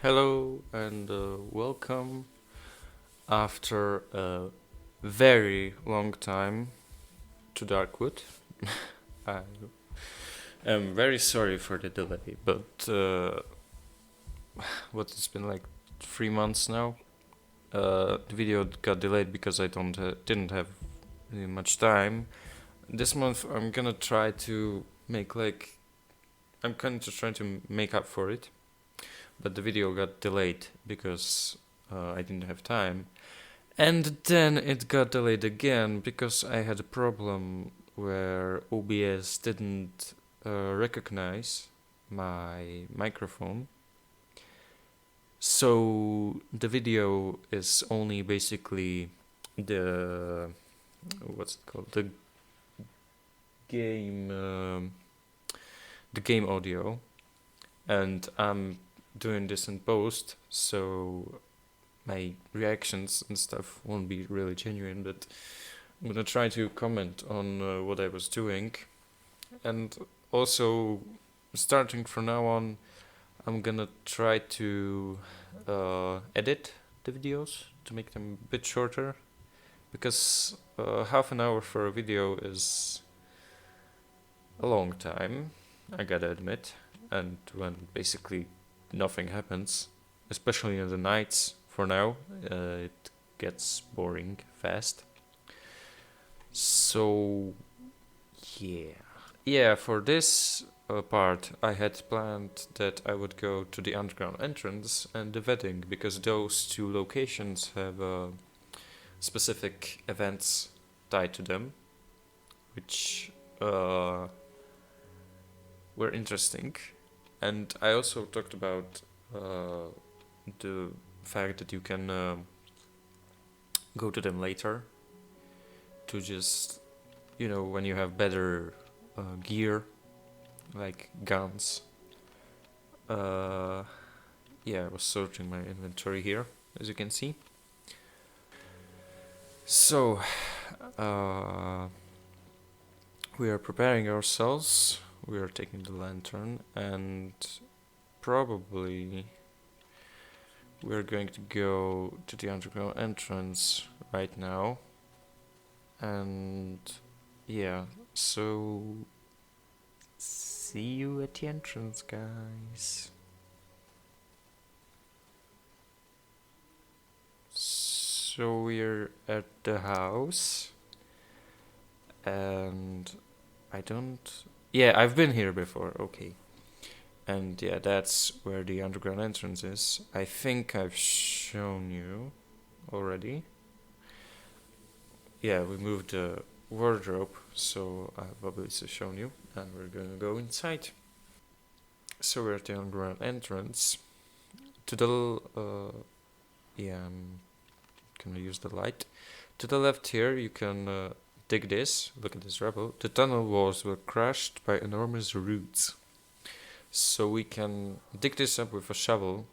Hello and welcome after a very long time to Darkwood. I am very sorry for the delay, but it's been like 3 months now. The video got delayed because I didn't have really much time. This month I'm gonna try to make I'm kind of trying to make up for it, but the video got delayed because I didn't have time. And then it got delayed again because I had a problem where OBS didn't recognize my microphone. So the video is only basically the what's it called game the game audio, and I'm doing this in post, so my reactions and stuff won't be really genuine, but I'm gonna try to comment on what I was doing. And also, starting from now on, I'm gonna try to edit the videos to make them a bit shorter, because half an hour for a video is a long time, I gotta admit, and when basically nothing happens, especially in the nights. For now, it gets boring fast. So, yeah. For this part, I had planned that I would go to the underground entrance and the wedding, because those two locations have specific events tied to them, which were interesting. And I also talked about the fact that you can go to them later to just, when you have better gear, like guns. Yeah, I was sorting my inventory here, as you can see. So, we are preparing ourselves. We are taking the lantern, and probably we're going to go to the underground entrance right now. And yeah, so see you at the entrance, guys. So we're at the house, and I've been here before, okay. And yeah, that's where the underground entrance is. I think I've shown you already. Yeah, we moved the wardrobe, so I've obviously shown you, and we're gonna go inside. So we're at the underground entrance. To the I'm gonna use the light. To the left here, you can dig this. Look at this rubble. The tunnel walls were crushed by enormous roots. So we can dig this up with a shovel,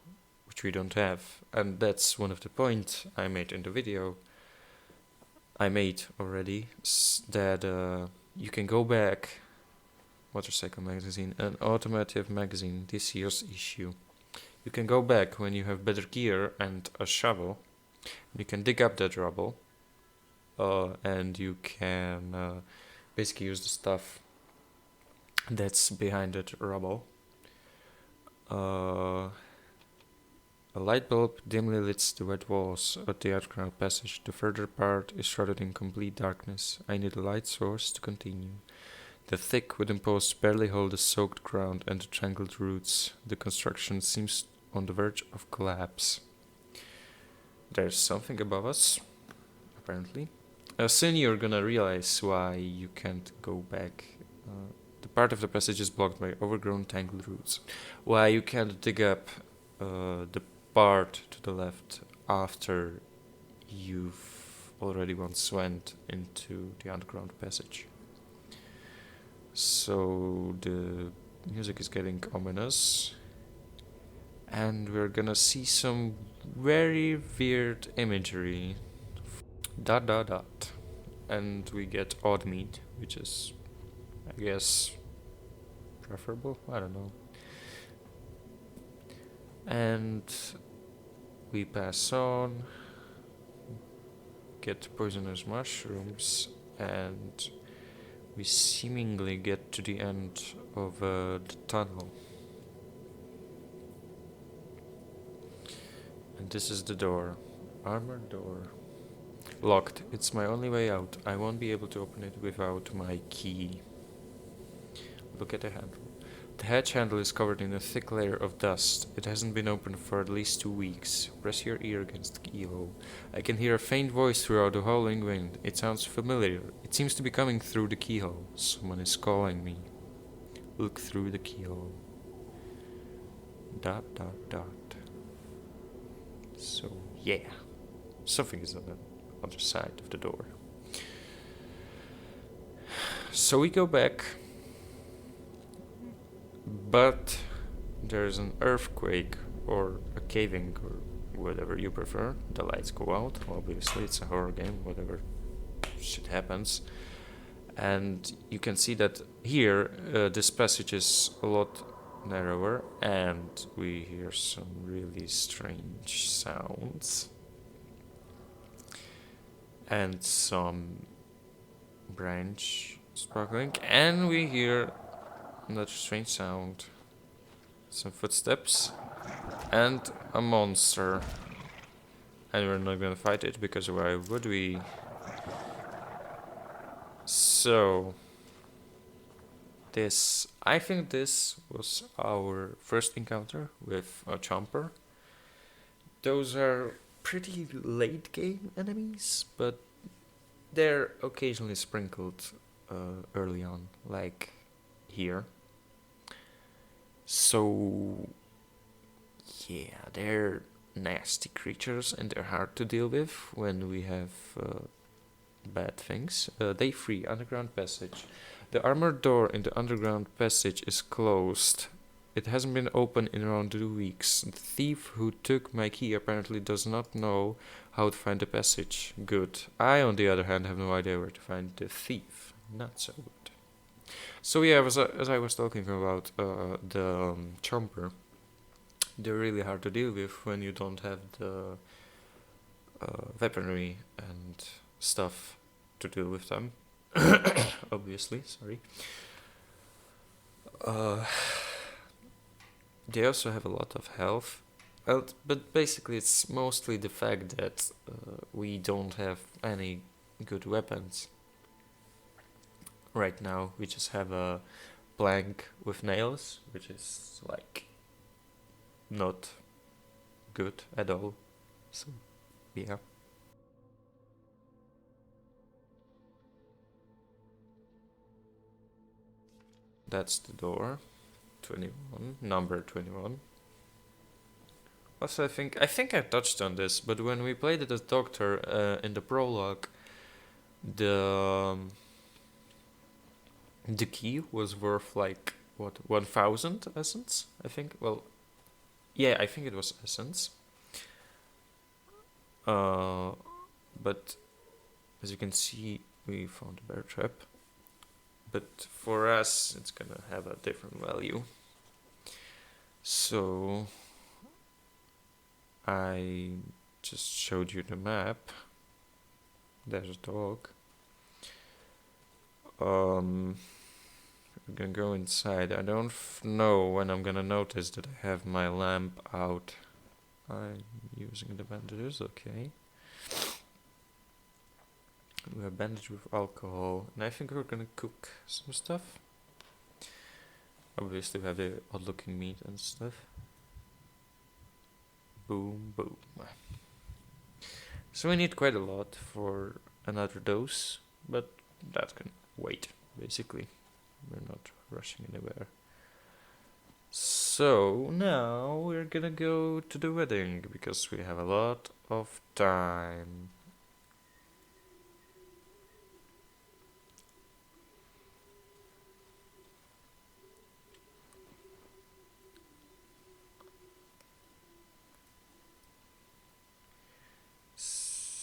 which we don't have, and that's one of the points I made in the video. I made already that you can go back. Motorcycle magazine, an automotive magazine, this year's issue. You can go back when you have better gear and a shovel. You can dig up that rubble, and you can basically use the stuff that's behind that rubble. A light bulb dimly lights the wet walls of the underground passage. The further part is shrouded in complete darkness. I need a light source to continue. The thick wooden posts barely hold the soaked ground and the tangled roots. The construction seems on the verge of collapse. There's something above us, apparently. Soon you're gonna realize why you can't go back. The part of the passage is blocked by overgrown tangled roots. Why you can't dig up the part to the left after you've already once went into the underground passage. So the music is getting ominous, and we're gonna see some very weird imagery. ... And we get odd meat, which is, I guess, preferable. I don't know. And we pass on, get poisonous mushrooms, and we seemingly get to the end of the tunnel. And this is the door. Armored door. Locked. It's my only way out. I won't be able to open it without my key. Look at the handle. The hatch handle is covered in a thick layer of dust. It hasn't been opened for at least 2 weeks. Press your ear against the keyhole. I can hear a faint voice throughout the howling wind. It sounds familiar. It seems to be coming through the keyhole. Someone is calling me. Look through the keyhole. ... So, yeah. Something is on the other side of the door. So we go back. But there's an earthquake or a caving or whatever you prefer. The lights go out. Obviously, it's a horror game. Whatever shit happens. And you can see that here, this passage is a lot narrower, and we hear some really strange sounds. And some branch sparkling. And we hear another strange sound. Some footsteps. And a monster. And we're not gonna fight it, because why would we? So... I think this was our first encounter with a chomper. Those are pretty late game enemies, but they're occasionally sprinkled early on, like here. So yeah, they're nasty creatures and they're hard to deal with when we have bad things. Day 3, underground passage. The armored door in the underground passage is closed. It hasn't been open in around 2 weeks. The thief who took my key apparently does not know how to find the passage. Good. I, on the other hand, have no idea where to find the thief. Not so good. So yeah, as I was talking about the chomper, they're really hard to deal with when you don't have the weaponry and stuff to deal with them. Obviously, sorry. They also have a lot of health, but basically it's mostly the fact that we don't have any good weapons. Right now we just have a plank with nails, which is like not good at all. So yeah. That's the door. 21, number 21. Also, I think I touched on this, but when we played it as Doctor in the prologue, the key was worth like what 1,000 essence, I think. Well, yeah, I think it was essence. But as you can see, we found a bear trap. But for us, it's gonna have a different value. So I just showed you the map. There's a dog. We're gonna go inside. I don't know when I'm gonna notice that I have my lamp out. I'm using the bandages, okay. We have bandaged with alcohol, and I think we're gonna cook some stuff. Obviously we have the odd looking meat and stuff. Boom, boom. So we need quite a lot for another dose, but that can wait, basically. We're not rushing anywhere. So now we're gonna go to the wedding, because we have a lot of time.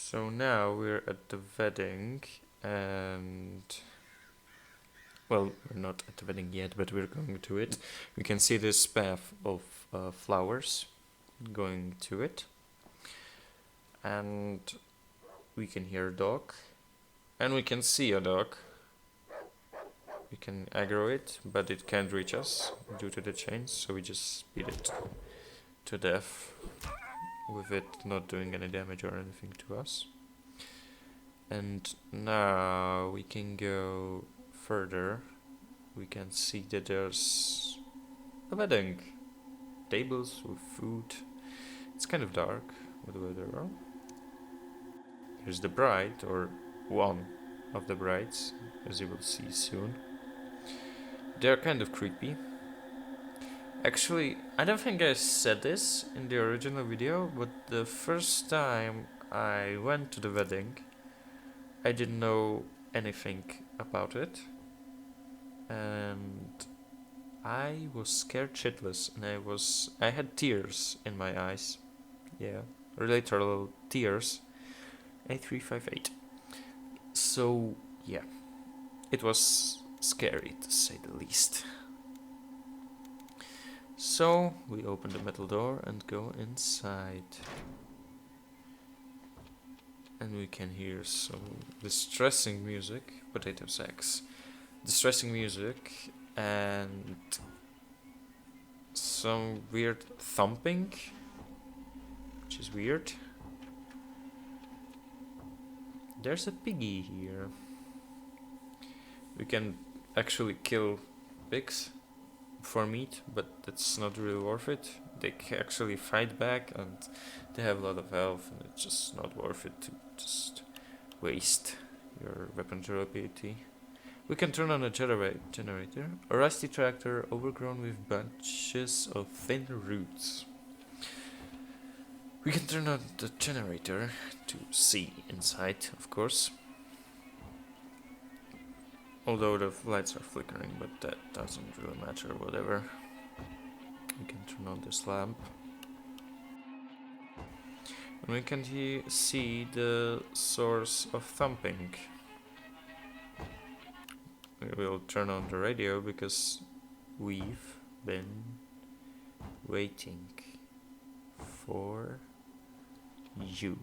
So now we're at the wedding, and well, we're not at the wedding yet, but we're going to it. We can see this path of flowers, going to it. And we can hear a dog. And we can see a dog. We can aggro it, but it can't reach us due to the chains, so we just beat it to death with it not doing any damage or anything to us. And now we can go further. We can see that there's a wedding. Tables with food. It's kind of dark with the weather. Here's the bride, or one of the brides, as you will see soon. They're kind of creepy. Actually, I don't think I said this in the original video, but the first time I went to the wedding, I didn't know anything about it. And I was scared shitless, and I had tears in my eyes. Yeah, literal tears. 8358. So, yeah. It was scary, to say the least. So, we open the metal door and go inside. And we can hear some distressing music, potato sacks. Distressing music and some weird thumping, which is weird. There's a piggy here. We can actually kill pigs for meat, but it's not really worth it. They actually fight back and they have a lot of health, and it's just not worth it to just waste your weaponry ability. We can turn on a generator. A rusty tractor overgrown with bunches of thin roots. We can turn on the generator to see inside, of course. Although the lights are flickering, but that doesn't really matter, whatever. We can turn on this lamp. And we can see the source of thumping. We will turn on the radio because we've been waiting for you.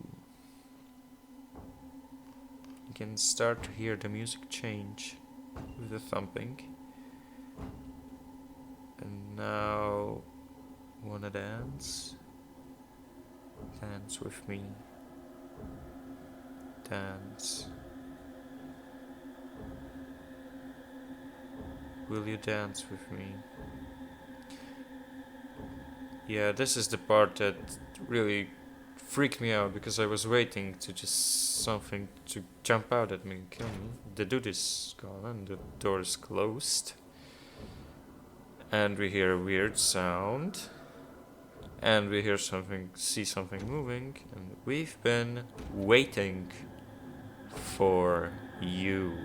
You can start to hear the music change with the thumping. And now, wanna dance? Dance with me. Dance. Will you dance with me? Yeah, this is the part that really freaked me out, because I was waiting to just something to jump out at me and kill me. The dude is gone and the door is closed. And we hear a weird sound. And we hear see something moving. And we've been waiting for you.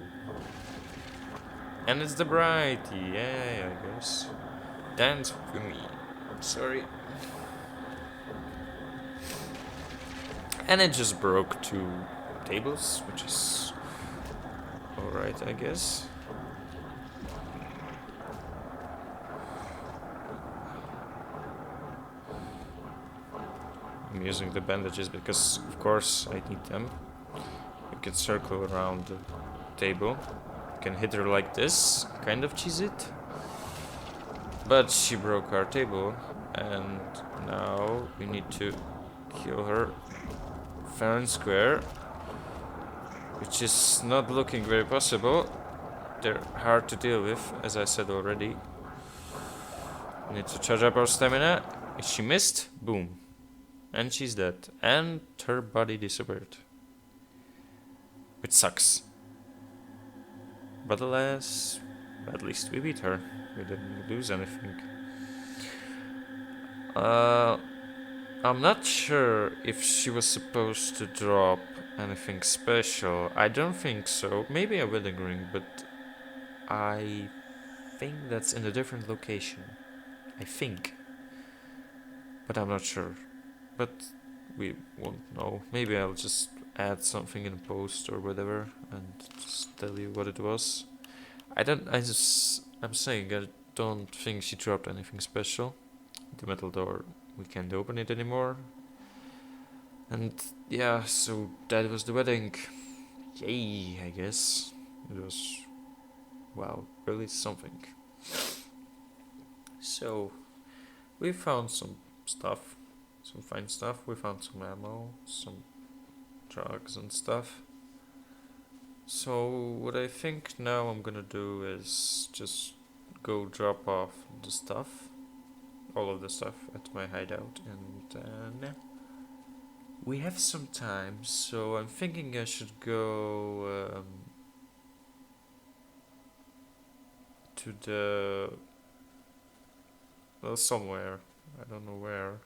And it's the bride. Yeah, I guess. Dance with me. Sorry. And it just broke 2 tables, which is alright, I guess. I'm using the bandages because, of course, I need them. You can circle around the table. You can hit her like this, kind of cheese it. But she broke our table, and now we need to kill her fair and square, which is not looking very possible. They're hard to deal with, as I said already. We need to charge up our stamina. If she missed, boom. And she's dead. And her body disappeared. Which sucks. But alas, at least we beat her. We didn't lose anything. I'm not sure if she was supposed to drop anything special. I don't think so. Maybe a wedding ring, but I think that's in a different location. I think. But I'm not sure. But we won't know. Maybe I'll just add something in post or whatever and just tell you what it was. I'm saying I don't think she dropped anything special. The metal door we can't open it anymore. And yeah, so that was the wedding. Yay, I guess. It was, wow, really something. So, we found some stuff, some fine stuff. We found some ammo, some drugs and stuff. So, what I think now I'm gonna do is just go drop off the stuff, all of the stuff at my hideout, and then we have some time, so I'm thinking I should go to the, well, somewhere. I don't know where,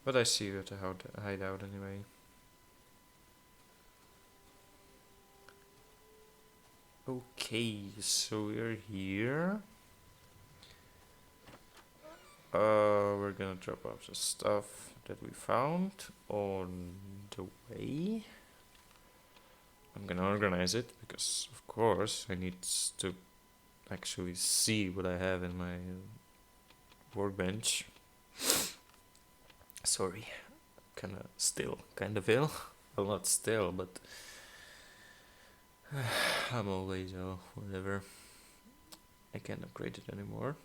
but I see you at the hideout anyway. Okay, so we're here. We're gonna drop off the stuff that we found on the way. I'm gonna organize it because, of course, I need to actually see what I have in my workbench. Sorry, kind of ill. Well, not still, but I'm always ill. Whatever. I can't upgrade it anymore.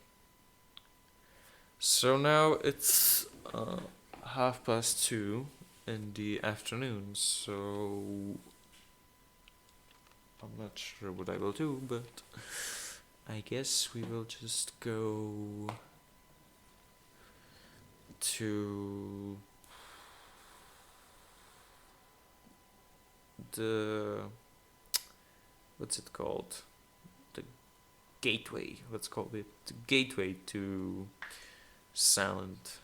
So now it's 2:30 in the afternoon. So I'm not sure what I will do, but I guess we will just go to the, what's it called? The gateway. Let's call it the gateway to Silent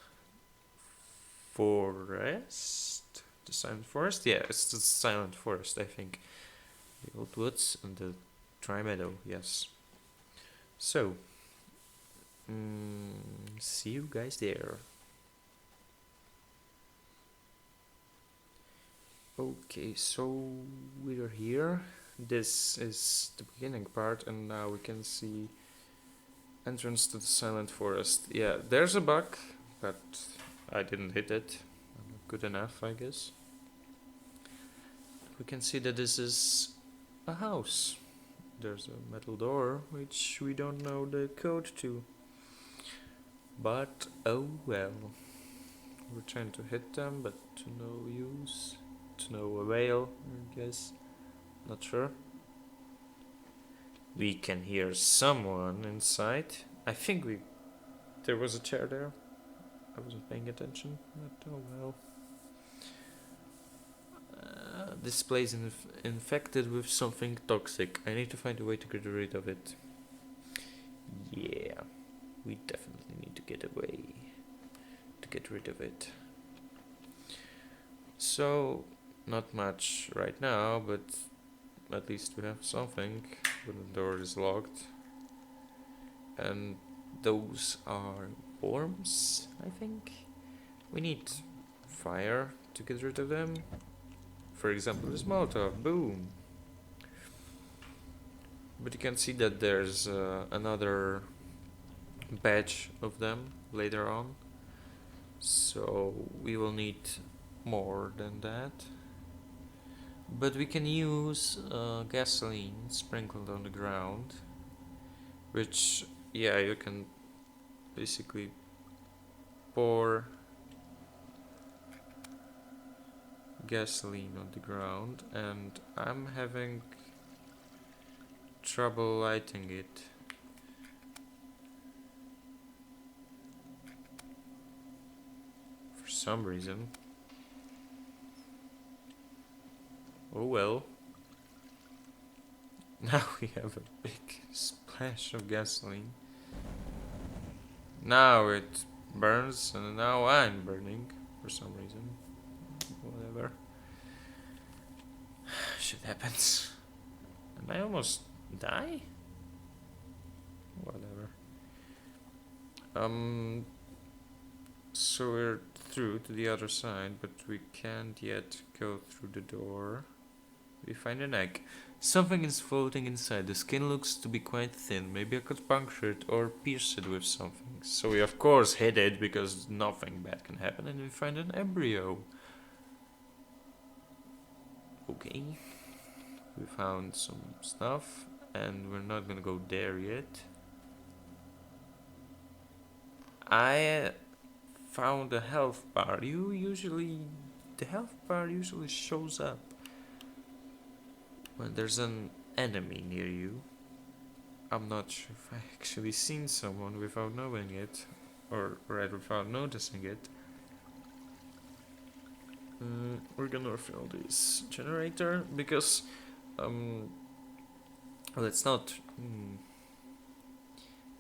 Forest. The Silent Forest? Yeah, it's the Silent Forest, I think. The Old Woods and the Dry Meadow, yes. So, see you guys there. Okay, so we are here. This is the beginning part, and now we can see entrance to the Silent Forest. Yeah, there's a bug, but I didn't hit it. I'm not good enough, I guess. We can see that this is a house. There's a metal door, which we don't know the code to. But, oh well. We're trying to hit them, but to no use. To no avail, I guess. Not sure. We can hear someone inside. I think there was a chair there. I wasn't paying attention, but oh well. This place is infected with something toxic. I need to find a way to get rid of it. Yeah, we definitely need to get away to get rid of it. So, not much right now, but at least we have something. When the door is locked. And those are worms, I think. We need fire to get rid of them. For example, this Molotov, boom. But you can see that there's another batch of them later on. So we will need more than that. But we can use gasoline sprinkled on the ground. Which, yeah, you can basically pour gasoline on the ground, and I'm having trouble lighting it. For some reason. Oh well. Now we have a big splash of gasoline. Now it burns, and now I'm burning for some reason. Whatever. Shit happens. And I almost die? Whatever. So we're through to the other side, but we can't yet go through the door. We find an egg. Something is floating inside. The skin looks to be quite thin. Maybe I could puncture it or pierce it with something. So we of course hit it because nothing bad can happen, and we find an embryo. Okay. We found some stuff, and we're not gonna go there yet. I found a health bar. The health bar usually shows up when there's an enemy near you. I'm not sure if I actually seen someone without knowing it, or rather without noticing it. We're gonna fill this generator because, well, it's not,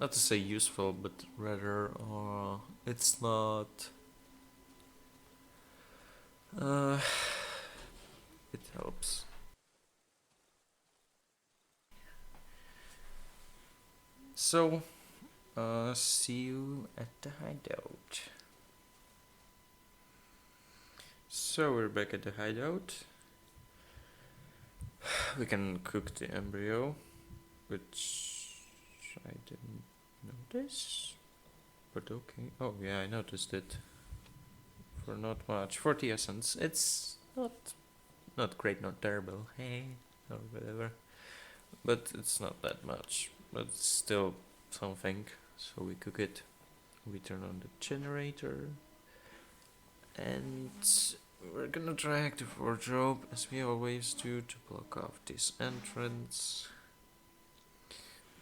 not to say useful, but rather, it's not. It helps. So, see you at the hideout. So we're back at the hideout. We can cook the embryo, which I didn't notice, but okay. Oh yeah, I noticed it. For not much, 40 essence. It's not great, not terrible. Hey, or whatever. But it's not that much. But it's still something. So we cook it. We turn on the generator. And we're gonna drag the wardrobe as we always do to block off this entrance.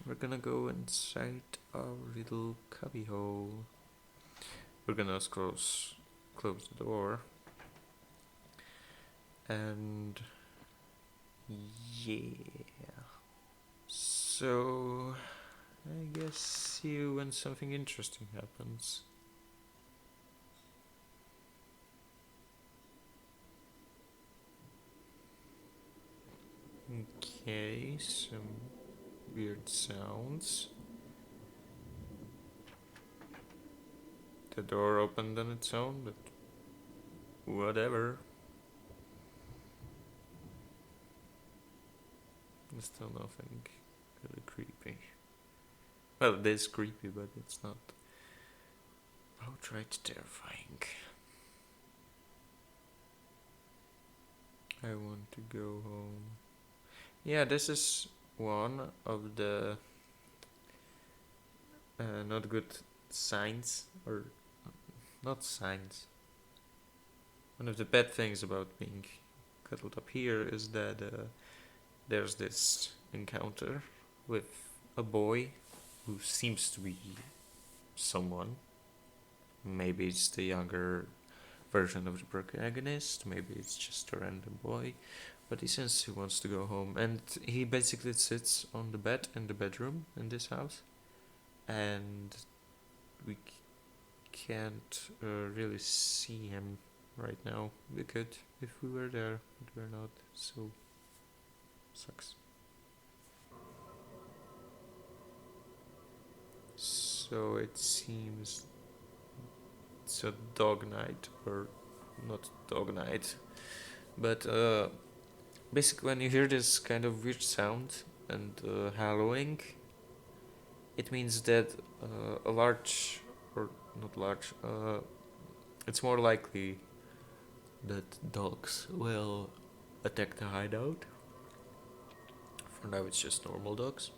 We're gonna go inside our little cubby hole. We're gonna close the door. And yeah. So I guess see you when something interesting happens. Okay, some weird sounds. The door opened on its own, but whatever. There's still nothing really creepy. Well, it is creepy, but it's not outright terrifying. I want to go home. Yeah, this is one of the not good signs, or not signs. One of the bad things about being cuddled up here is that there's this encounter with a boy who seems to be someone. Maybe it's the younger version of the protagonist, maybe it's just a random boy, but he says he wants to go home, and he basically sits on the bed in the bedroom in this house, and we can't really see him right now. We could if we were there, but we're not, so sucks. So it seems it's a dog night, or not dog night, but basically when you hear this kind of weird sound and howling, it means that a large, or not large, it's more likely that dogs will attack the hideout. For now it's just normal dogs.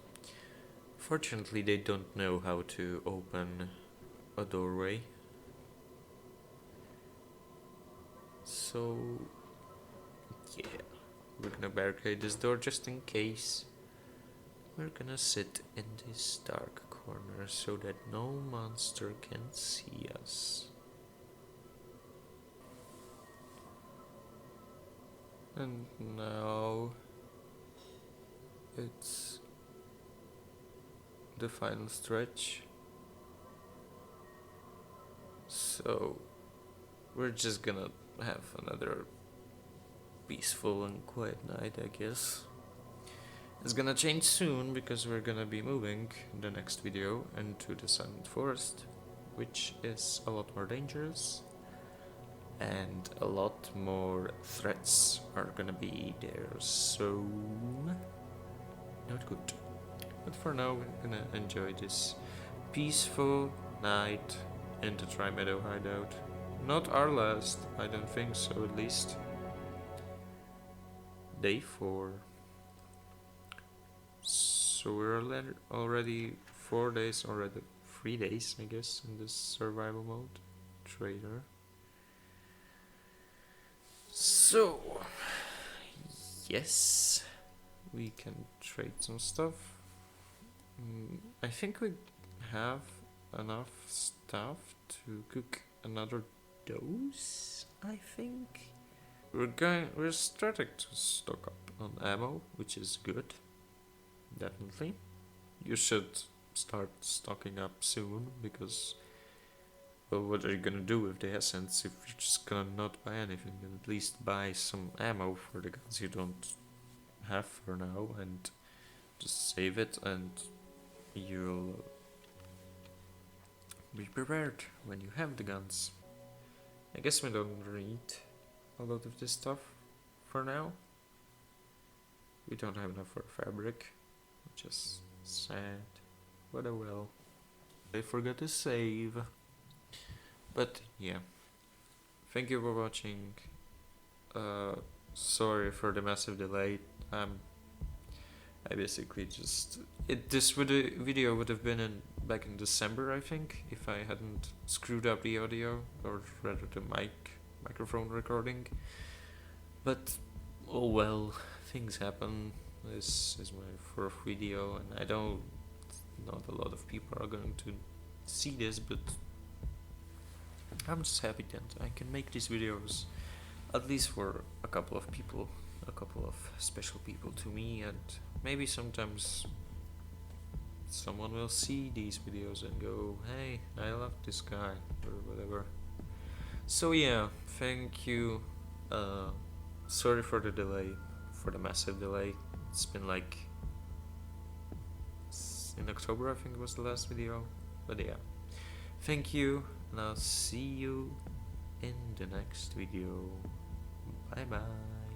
Fortunately they don't know how to open a doorway. So yeah, we're gonna barricade this door just in case. We're gonna sit in this dark corner so that no monster can see us. And now it's the final stretch. So we're just gonna have another peaceful and quiet night, I guess. It's gonna change soon because we're gonna be moving in the next video into the Silent Forest, which is a lot more dangerous. and a lot more threats are gonna be there, so not good. But for now, we're gonna enjoy this peaceful night in the Dry Meadow hideout. Not our last, I don't think so, at least. Day 4. So we're already 4 days, already 3 days, I guess, in this survival mode. Trader. So, yes, we can trade some stuff. I think we have enough stuff to cook another dose, I think. We're starting to stock up on ammo, which is good. Definitely. You should start stocking up soon, because well, what are you gonna do with the essence if you're just gonna not buy anything? Then at least buy some ammo for the guns you don't have for now, and just save it, and you'll be prepared when you have the guns. I guess we don't need a lot of this stuff for now. We don't have enough for fabric, which is sad, but oh well. I forgot to save. But yeah, thank you for watching. Sorry for the massive delay. I basically just this video would have been back in December, I think, if I hadn't screwed up the audio, or rather the microphone recording. But oh well, things happen. This is my fourth video, and I know not a lot of people are going to see this, but I'm just happy that I can make these videos, at least for a couple of people, a couple of special people to me, and maybe sometimes someone will see these videos and go, hey, I love this guy, or whatever. So yeah, thank you. Sorry for the delay, for the massive delay. It's been like in October, I think, was the last video, but yeah, thank you, and I'll see you in the next video. Bye bye.